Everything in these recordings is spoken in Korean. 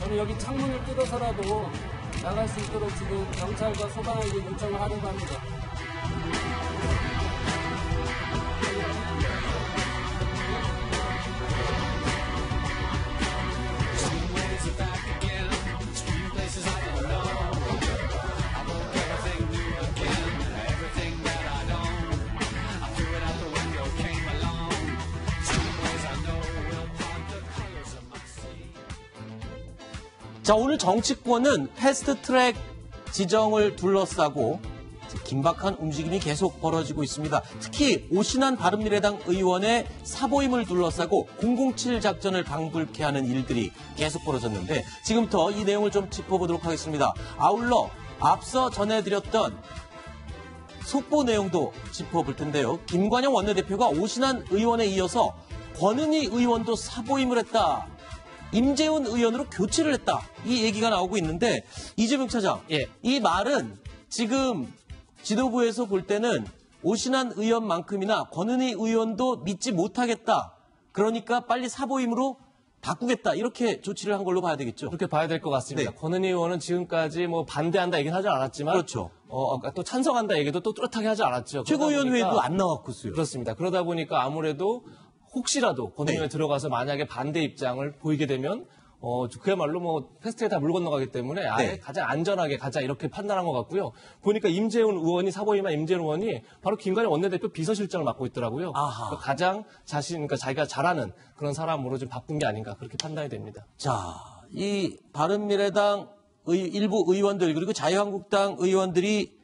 저는 여기 창문을 뚫어서라도 나갈 수 있도록 지금 경찰과 소방에게 요청을 하려고 합니다. 자, 오늘 정치권은 패스트트랙 지정을 둘러싸고 긴박한 움직임이 계속 벌어지고 있습니다. 특히 오신환 바른미래당 의원의 사보임을 둘러싸고 007 작전을 방불케 하는 일들이 계속 벌어졌는데 지금부터 이 내용을 좀 짚어보도록 하겠습니다. 아울러 앞서 전해드렸던 속보 내용도 짚어볼 텐데요. 김관영 원내대표가 오신환 의원에 이어서 권은희 의원도 사보임을 했다. 임재훈 의원으로 교체를 했다. 이 얘기가 나오고 있는데 이재명 차장, 이 말은 지금 지도부에서 볼 때는 오신환 의원만큼이나 권은희 의원도 믿지 못하겠다. 그러니까 빨리 사보임으로 바꾸겠다. 이렇게 조치를 한 걸로 봐야 되겠죠. 그렇게 봐야 될 것 같습니다. 네. 권은희 의원은 지금까지 뭐 반대한다 얘기는 하지 않았지만 그렇죠. 또 찬성한다 얘기도 또 뚜렷하게 하지 않았죠. 최고위원회에도 안 나왔고요. 그렇습니다. 그러다 보니까 아무래도 혹시라도 권은희 의원이 들어가서 만약에 반대 입장을 보이게 되면 그야말로 뭐 패스트에 다 물 건너가기 때문에 아예 가장 안전하게 가자 이렇게 판단한 것 같고요. 보니까 임재훈 의원이 사보임한 임재훈 의원이 바로 김관영 원내대표 비서실장을 맡고 있더라고요. 그러니까 가장 그러니까 자기가 잘하는 그런 사람으로 좀 바꾼 게 아닌가 그렇게 판단이 됩니다. 자, 이 바른미래당 일부 의원들 그리고 자유한국당 의원들이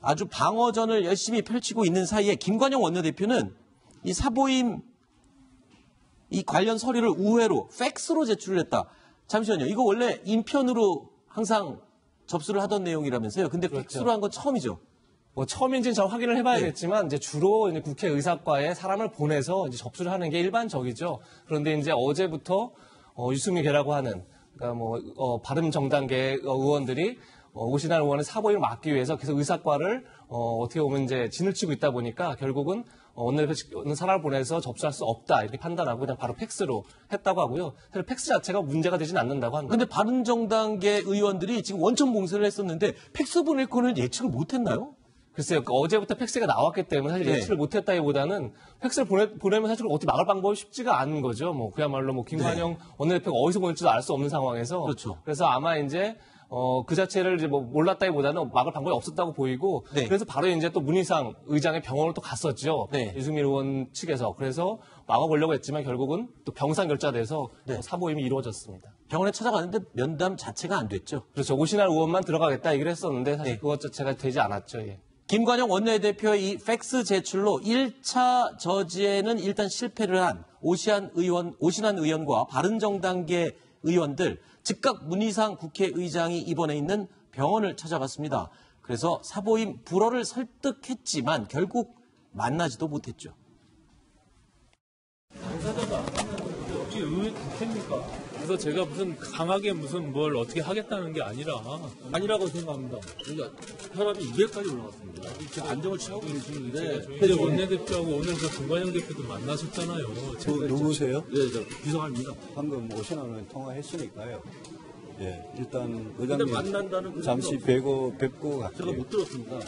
아주 방어전을 열심히 펼치고 있는 사이에 김관영 원내대표는 이 사보임 이 관련 서류를 우회로 팩스로 제출을 했다. 잠시만요. 이거 원래 인편으로 항상 접수를 하던 내용이라면서요. 근데 그렇죠. 팩스로 한 건 처음이죠. 뭐 처음인지는 잘 확인을 해봐야겠지만 이제 주로 이제 국회 의사과에 사람을 보내서 이제 접수를 하는 게 일반적이죠. 그런데 이제 어제부터 유승민계라고 하는 그러니까 뭐 바른정당계 의원들이 오신환 의원의 사보임을 막기 위해서 계속 의사과를 어떻게 보면 이제 진을 치고 있다 보니까 결국은 원내대표 사람을 보내서 접수할 수 없다 이렇게 판단하고 그냥 바로 팩스로 했다고 하고요. 사실 팩스 자체가 문제가 되지는 않는다고 합니다. 근데 바른정당계 의원들이 지금 원천 봉쇄를 했었는데 팩스 보낼 거는 예측을 못했나요? 글쎄요. 어제부터 팩스가 나왔기 때문에 사실 예측을 못했다기보다는 팩스를 보내면 사실 어떻게 막을 방법이 쉽지가 않은 거죠. 뭐 그야말로 뭐 김관영 원내대표가 어디서 보낼지도 알 수 없는 상황에서. 그렇죠. 그래서 아마 이제 그 자체를 이제 뭐 몰랐다기보다는 막을 방법이 없었다고 보이고 그래서 바로 이제 또 문희상 의장의 병원을 또 갔었죠. 유승민 의원 측에서. 그래서 막아보려고 했지만 결국은 또 병상 결자돼서 사보임이 이루어졌습니다. 병원에 찾아갔는데 면담 자체가 안 됐죠. 그렇죠. 오신환 의원만 들어가겠다 얘기를 했었는데 사실 그것 자체가 되지 않았죠. 예. 김관영 원내대표의 이 팩스 제출로 1차 저지에는 일단 실패를 한 오신환 의원과 바른정당계 의원들 즉각 문희상 국회의장이 입원해 있는 병원을 찾아갔습니다. 그래서 사보임 불허를 설득했지만 결국 만나지도 못했죠. 당사자가 어떻게 의회 국회입니까? 그래서 제가 무슨 강하게 무슨 뭘 어떻게 하겠다는 게 아니라고 생각합니다. 그러니까 혈압이 200까지 올라갔습니다. 지금 안정을 취하고 있는 중인데. 원내대표하고 오늘 그 김관영 대표도 만나셨잖아요. 누구세요? 네, 저 비서관입니다. 방금 오신환 의원 통화했으니까요. 예, 일단 근데 의장님 만난다는 그 잠시 뵙고 갈게요. 제가 못 들었습니다.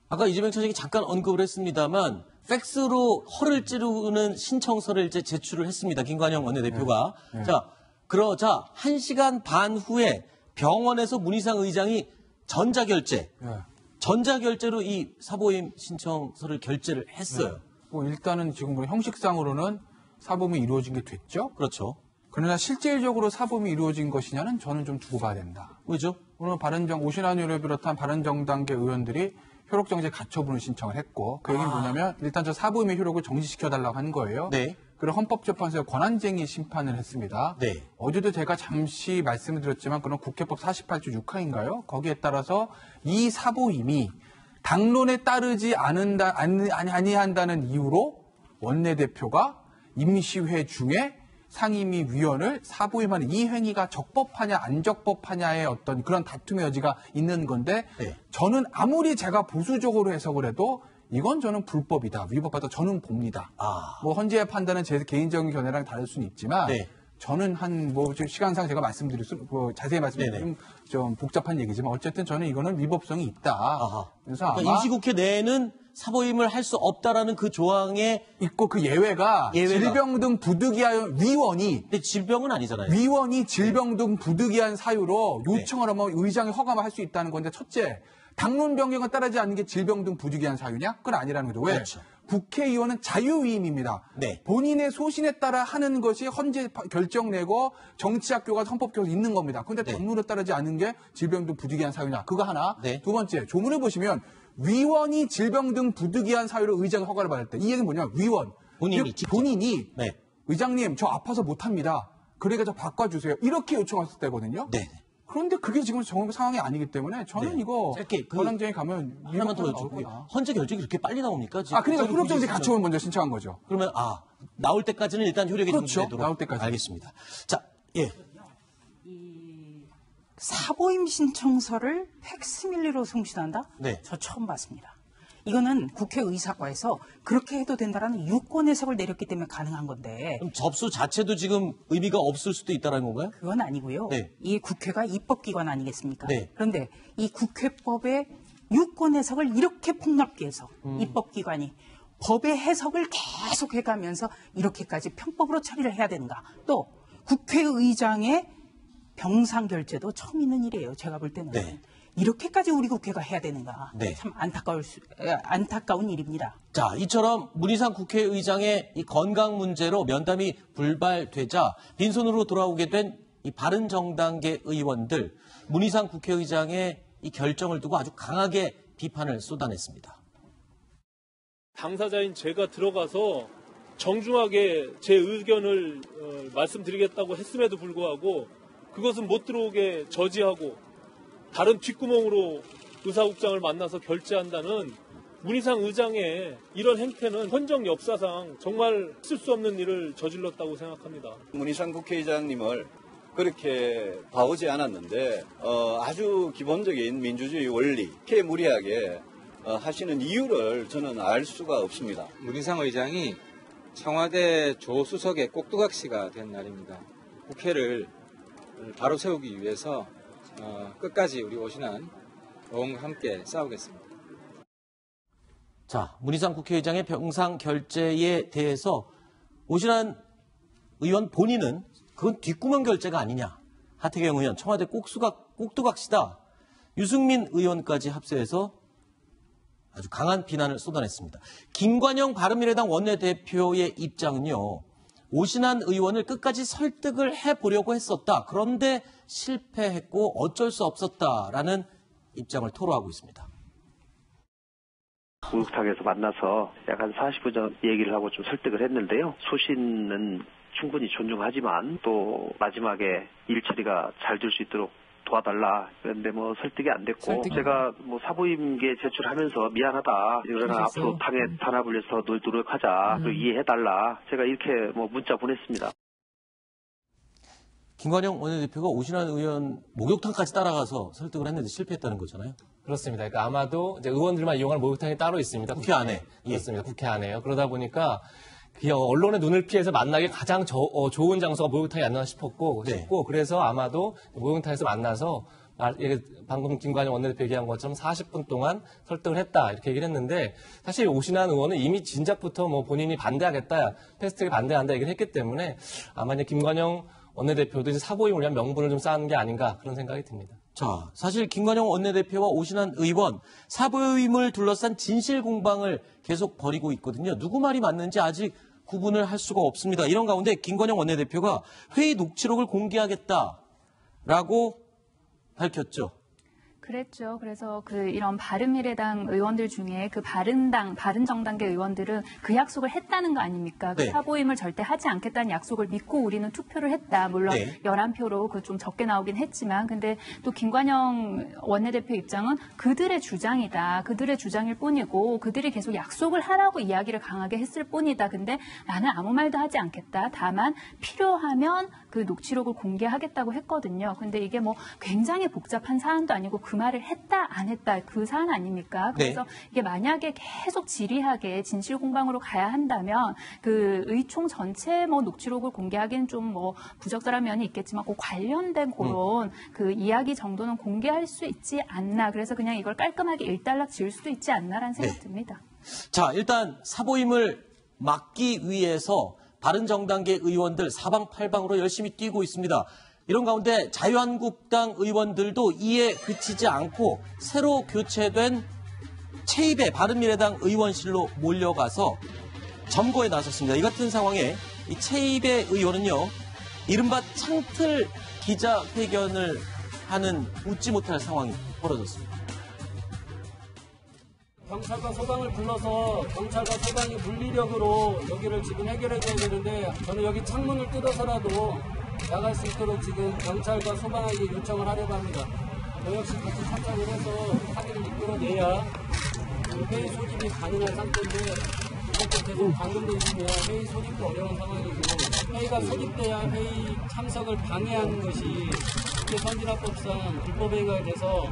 아까 이재명 차장이 잠깐 언급을 했습니다만 팩스로 허를 찌르는 신청서를 이제 제출을 했습니다. 김관영 원내대표가. 자, 그러자 1시간 반 후에 병원에서 문희상 의장이 전자결제로 이 사보임 신청서를 결제를 했어요. 뭐 일단은 지금 뭐 형식상으로는 사보임이 이루어진 게 됐죠. 그렇죠. 그러나 실질적으로 사보임이 이루어진 것이냐는 저는 좀 두고 봐야 된다. 왜죠? 오늘 오신환 의원을 비롯한 바른정당계 의원들이 효력정지 가처분을 신청을 했고 그 얘기는 뭐냐면 일단 저 사보임의 효력을 정지시켜달라고 한 거예요. 네. 그리고 헌법재판소에서 권한쟁의 심판을 했습니다. 네. 어제도 제가 잠시 말씀을 드렸지만 그런 국회법 48조 6항인가요? 거기에 따라서 이 사보임이 당론에 따르지 아니한다는 이유로 원내대표가 임시회 중에 상임위 위원을 사보임하는 이 행위가 적법하냐 안 적법하냐의 어떤 그런 다툼의 여지가 있는 건데 저는 아무리 제가 보수적으로 해석을 해도 이건 저는 불법이다, 위법하다 저는 봅니다. 뭐 헌재의 판단은 제 개인적인 견해랑 다를 수는 있지만 저는 시간상 제가 자세히 말씀드리면 좀 복잡한 얘기지만 어쨌든 저는 이거는 위법성이 있다. 아하. 그래서 그러니까 아마 임시국회 내에는 사보임을 할 수 없다라는 그 조항에 있고 그 예외가 질병 등 부득이한 근데 질병은 아니잖아요. 위원이 질병 등 부득이한 사유로 요청을 하면 의장이 허가만 할 수 있다는 건데 첫째, 당론 변경을 따르지 않는 게 질병 등 부득이한 사유냐? 그건 아니라는 거죠. 왜? 그렇죠. 국회의원은 자유위임입니다. 네. 본인의 소신에 따라 하는 것이 헌재 결정 내고 정치학교가 헌법교에서 있는 겁니다. 그런데 당론에 따르지 않는 게 질병 등 부득이한 사유냐? 그거 하나. 네. 두 번째, 조문을 보시면 위원이 질병 등 부득이한 사유로 의장 허가를 받을 때 이 얘기는 뭐냐? 위원. 본인이 직접. 본인이 네. 의장님 저 아파서 못합니다. 그러니까 저 바꿔주세요. 이렇게 요청했을 때거든요. 네. 그런데 그게 지금 정확한 상황이 아니기 때문에 저는 네. 이거 짧게 권한쟁에 가면 하나만 더 나올 여쭤볼게요. 거다. 헌재 결정이 그렇게 빨리 나옵니까? 지금 그러니까 국회를 효력정지 보시죠. 가처분 먼저 신청한 거죠. 그러면 나올 때까지는 일단 효력이 그렇죠. 정지되도록 나올 때까지. 알겠습니다. 자, 예. 사보임 신청서를 팩스밀리로 송신한다? 네. 저 처음 봤습니다. 이거는 국회의사과에서 그렇게 해도 된다라는 유권 해석을 내렸기 때문에 가능한 건데 그럼 접수 자체도 지금 의미가 없을 수도 있다는 건가요? 그건 아니고요. 네. 이 국회가 입법기관 아니겠습니까? 네. 그런데 이 국회법의 유권 해석을 이렇게 폭넓게 해서 입법기관이 법의 해석을 계속 해가면서 이렇게까지 편법으로 처리를 해야 되는가. 또 국회의장의 병상결제도 처음 있는 일이에요. 제가 볼 때는. 네. 이렇게까지 우리 국회가 해야 되는가. 네. 참 안타까운 일입니다. 자, 이처럼 문희상 국회의장의 이 건강 문제로 면담이 불발되자 빈손으로 돌아오게 된 이 바른정당계 의원들, 문희상 국회의장의 이 결정을 두고 아주 강하게 비판을 쏟아냈습니다. 당사자인 제가 들어가서 정중하게 제 의견을 말씀드리겠다고 했음에도 불구하고 그것은 못 들어오게 저지하고 다른 뒷구멍으로 의사국장을 만나서 결재한다는 문희상 의장의 이런 행태는 헌정 역사상 정말 있을 수 없는 일을 저질렀다고 생각합니다. 문희상 국회의장님을 그렇게 봐오지 않았는데 아주 기본적인 민주주의 원리, 이렇게 무리하게 하시는 이유를 저는 알 수가 없습니다. 문희상 의장이 청와대 조수석의 꼭두각시가 된 날입니다. 국회를 바로 세우기 위해서 끝까지 우리 오신환 의원과 함께 싸우겠습니다. 자, 문희상 국회의장의 병상 결재에 대해서 오신환 의원 본인은 그건 뒷구멍 결재가 아니냐. 하태경 의원, 청와대 꼭두각시다. 유승민 의원까지 합세해서 아주 강한 비난을 쏟아냈습니다. 김관영 바른미래당 원내대표의 입장은요. 오신환 의원을 끝까지 설득을 해보려고 했었다. 그런데 실패했고 어쩔 수 없었다라는 입장을 토로하고 있습니다. 목욕탕에서 만나서 약 한 40분 전 얘기를 하고 좀 설득을 했는데요. 소신은 충분히 존중하지만 또 마지막에 일 처리가 잘 될 수 있도록 도와달라. 그런데 설득이 안 됐고 제가 사보임계 제출하면서 미안하다. 그러나 앞으로 탄압을 위해서 노력하자. 그리고 이해해달라. 제가 이렇게 문자 보냈습니다. 김관영 원내대표가 오신환 의원 목욕탕까지 따라가서 설득을 했는데 실패했다는 거잖아요. 그렇습니다. 그러니까 아마도 이제 의원들만 이용할 목욕탕이 따로 있습니다. 국회 안에. 그렇습니다. 국회 안에요. 그러다 보니까 언론의 눈을 피해서 만나기 가장 좋은 장소가 목욕탕이 아니나 싶고 그래서 아마도 목욕탕에서 만나서 방금 김관영 원내대표 얘기한 것처럼 40분 동안 설득을 했다 이렇게 얘기를 했는데 사실 오신환 의원은 이미 진작부터 본인이 반대하겠다, 패스트트랙에 반대한다 얘기를 했기 때문에 아마 이제 김관영 원내대표도 이제 사보임을 위한 명분을 좀 쌓는 게 아닌가 그런 생각이 듭니다. 자, 사실 김관영 원내대표와 오신환 의원 사보임을 둘러싼 진실 공방을 계속 벌이고 있거든요. 누구 말이 맞는지 아직 구분을 할 수가 없습니다. 이런 가운데 김관영 원내대표가 회의 녹취록을 공개하겠다라고 밝혔죠. 그랬죠. 그래서 이런 바른미래당 의원들 중에 바른정당계 의원들은 그 약속을 했다는 거 아닙니까? 네. 사보임을 절대 하지 않겠다는 약속을 믿고 우리는 투표를 했다. 물론 11표로 좀 적게 나오긴 했지만, 근데 또 김관영 원내대표 입장은 그들의 주장이다. 그들의 주장일 뿐이고, 그들이 계속 약속을 하라고 이야기를 강하게 했을 뿐이다. 근데 나는 아무 말도 하지 않겠다. 다만 필요하면 그 녹취록을 공개하겠다고 했거든요. 근데 이게 굉장히 복잡한 사안도 아니고 그 그 말을 했다 안 했다 그 사안 아닙니까? 그래서 네. 이게 만약에 계속 지리하게 진실 공방으로 가야 한다면 그 의총 전체 뭐 녹취록을 공개하기는 좀 뭐 부적절한 면이 있겠지만 그 관련된 그런 그 이야기 정도는 공개할 수 있지 않나. 그래서 그냥 이걸 깔끔하게 일단락 지을 수도 있지 않나라는 생각이 듭니다. 자, 일단 사보임을 막기 위해서 바른정당계 의원들 사방팔방으로 열심히 뛰고 있습니다. 이런 가운데 자유한국당 의원들도 이에 그치지 않고 새로 교체된 최입의 바른미래당 의원실로 몰려가서 점거에 나섰습니다. 이 같은 상황에 이 최입의 의원은요, 이른바 창틀 기자회견을 하는 웃지 못할 상황이 벌어졌습니다. 경찰과 소방을 불러서 경찰과 소방이 물리력으로 여기를 지금 해결해줘야 되는데 저는 여기 창문을 뜯어서라도 나갈 수 있도록 지금 경찰과 소방에게 요청을 하려고 합니다. 저 역시 같이 참석을 해서 합의를 이끌어내야 회의 소집이 가능한 상태인데 이렇게 계속 방금도 있으면 회의 소집도 어려운 상황이고 회의가 소집돼야 회의 참석을 방해하는 것이 국회선진화법상 불법행위가 돼서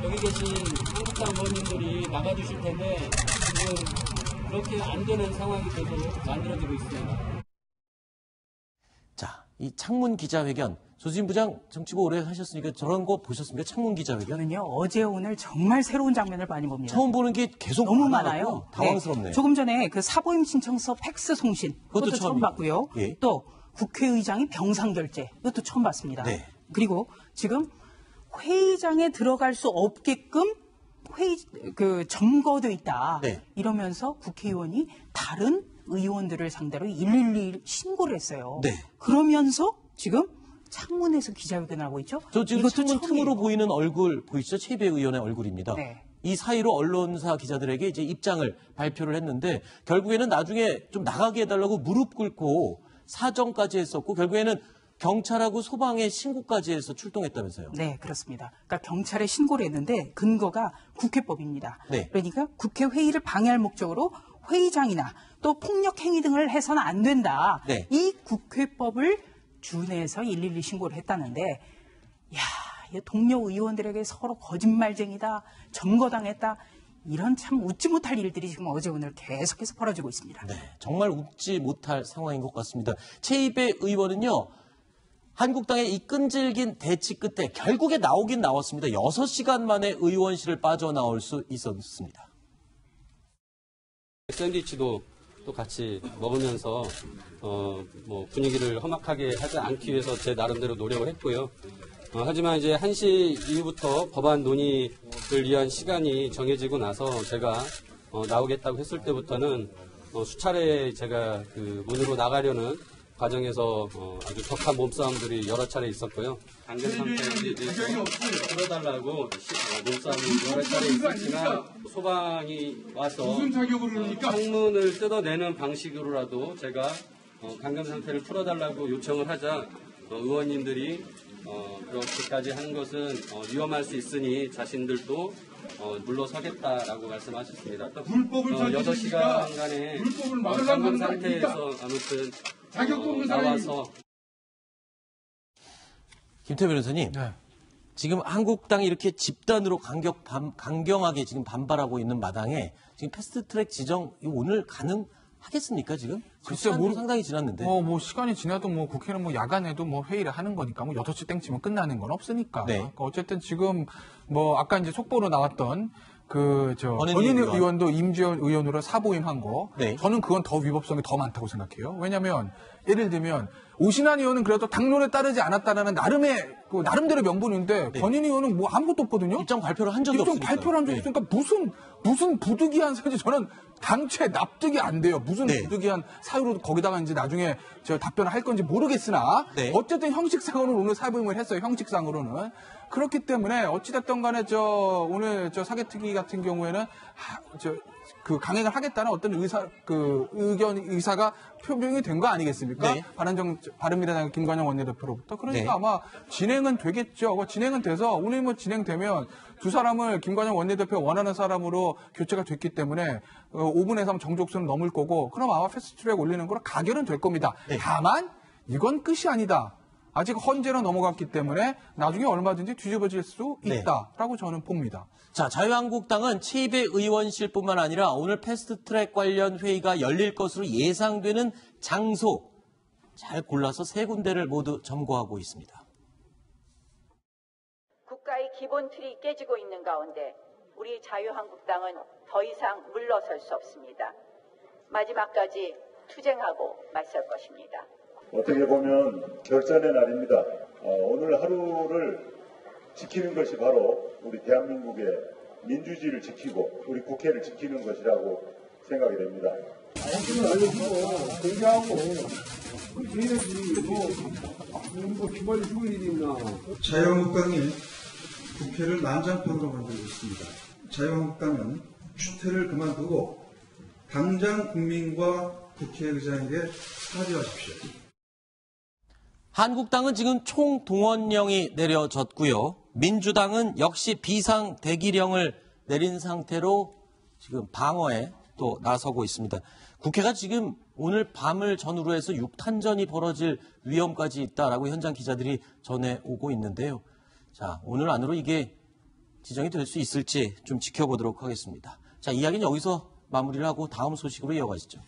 여기 계신 한국당 의원님들이 나가주실 텐데 지금 그렇게 안 되는 상황이 계속 만들어지고 있습니다. 자, 이 창문 기자회견, 조수진 부장 정치부 오래 하셨으니까 저런 거 보셨습니까? 창문 기자회견? 저는요, 어제 오늘 정말 새로운 장면을 많이 봅니다. 처음 보는 게 계속 너무 많아갖고 많아요. 당황스럽네요. 네. 조금 전에 그 사보임 신청서 팩스 송신 그것도 처음 봤고요. 예. 또 국회의장이 병상 결재 이것도 처음 봤습니다. 네. 그리고 지금 회의장에 들어갈 수 없게끔 회의 그 점거도 있다. 네. 이러면서 국회의원이 다른 의원들을 상대로 112 신고를 했어요. 네. 그러면서 지금 창문에서 기자회견을 하고 있죠. 저 지금 이것도 창문 처음이에요. 틈으로 보이는 얼굴 보이시죠? 최입의 의원의 얼굴입니다. 네. 이 사이로 언론사 기자들에게 이제 입장을 발표를 했는데 결국에는 나중에 좀 나가게 해달라고 무릎 꿇고 사정까지 했었고 결국에는 경찰하고 소방에 신고까지 해서 출동했다면서요. 네, 그렇습니다. 그러니까 경찰에 신고를 했는데 근거가 국회법입니다. 네. 그러니까 국회 회의를 방해할 목적으로 회의장이나 또 폭력 행위 등을 해서는 안 된다. 네. 이 국회법을 준해서 112 신고를 했다는데, 야, 이 동료 의원들에게 서로 거짓말쟁이다, 점거당했다. 이런 참 웃지 못할 일들이 지금 어제 오늘 계속해서 벌어지고 있습니다. 네, 정말 웃지 못할 상황인 것 같습니다. 최입의 의원은요. 한국당의 이 끈질긴 대치 끝에 결국에 나오긴 나왔습니다. 6시간 만에 의원실을 빠져나올 수 있었습니다. 샌드위치도 또 같이 먹으면서 뭐 분위기를 험악하게 하지 않기 위해서 제 나름대로 노력을 했고요. 하지만 이제 1시 이후부터 법안 논의를 위한 시간이 정해지고 나서 제가 나오겠다고 했을 때부터는 수차례 제가 그 문으로 나가려는 과정에서 아주 격한 몸싸움들이 여러 차례 있었고요. 강경 상태에 풀어달라고 몸싸움이 여러 차례 있었지만 소방이 와서 창문을 뜯어내는 방식으로라도 제가 강경 상태를 풀어달라고 요청을 하자 의원님들이 그렇게까지 하는 것은 위험할 수 있으니 자신들도 물러서겠다라고 말씀하셨습니다. 6시간간의 강경 상태에서 아무튼 나와서 김태우 변호사님, 네. 지금 한국당이 이렇게 집단으로 강경하게 지금 반발하고 있는 마당에 지금 패스트트랙 지정 오늘 가능하겠습니까 지금? 글쎄, 시간도 상당히 지났는데. 뭐 시간이 지나도 뭐 국회는 뭐 야간에도 뭐 회의를 하는 거니까 뭐 6시 땡치면 끝나는 건 없으니까. 네. 그러니까 어쨌든 지금 뭐 아까 이제 속보로 나왔던 권은희 의원. 의원도 임지연 의원으로 사보임한 거. 네. 저는 그건 더 위법성이 더 많다고 생각해요. 왜냐하면 예를 들면 오신환 의원은 그래도 당론에 따르지 않았다라는 나름대로 명분인데 네. 권은희 의원은 뭐 아무것도 없거든요. 입장 발표를 한 적이 입장 없으니까. 발표를 한 적이 네. 없으니까 무슨 부득이한 사유지 저는 당최 납득이 안 돼요. 무슨 네. 부득이한 사유로 거기다가 이제 나중에 저 답변을 할 건지 모르겠으나 네. 어쨌든 형식상으로는 오늘 사보임을 했어요. 형식상으로는. 그렇기 때문에 어찌됐든 간에 오늘 사개특위 같은 경우에는 그 강행을 하겠다는 어떤 의사가 표명이 된 거 아니겠습니까? 네. 바른미래당 김관영 원내대표로부터. 그러니까 네. 아마 진행은 되겠죠. 진행은 돼서 오늘 뭐 진행되면 두 사람을 김관영 원내대표가 원하는 사람으로 교체가 됐기 때문에 5분에서 정족수는 넘을 거고 그럼 아마 패스트트랙 올리는 거로 가결은 될 겁니다. 네. 다만 이건 끝이 아니다. 아직 헌재로 넘어갔기 때문에 나중에 얼마든지 뒤집어질 수 있다라고 저는 봅니다. 자, 자유한국당은 최입의 의원실뿐만 아니라 오늘 패스트트랙 관련 회의가 열릴 것으로 예상되는 장소 잘 골라서 3군데를 모두 점거하고 있습니다. 국가의 기본 틀이 깨지고 있는 가운데 우리 자유한국당은 더 이상 물러설 수 없습니다. 마지막까지 투쟁하고 맞설 것입니다. 어떻게 보면 결전의 날입니다. 오늘 하루를 지키는 것이 바로 우리 대한민국의 민주주의를 지키고 우리 국회를 지키는 것이라고 생각이 됩니다. 자유한국당이 국회를 난장판으로 만들고 있습니다. 자유한국당은 추태를 그만두고 당장 국민과 국회의장에게 사죄하십시오. 한국당은 지금 총동원령이 내려졌고요. 민주당은 역시 비상대기령을 내린 상태로 지금 방어에 또 나서고 있습니다. 국회가 지금 오늘 밤을 전후로 해서 6탄전이 벌어질 위험까지 있다라고 현장 기자들이 전해오고 있는데요. 자, 오늘 안으로 이게 지정이 될 수 있을지 좀 지켜보도록 하겠습니다. 자, 이야기는 여기서 마무리를 하고 다음 소식으로 이어가시죠.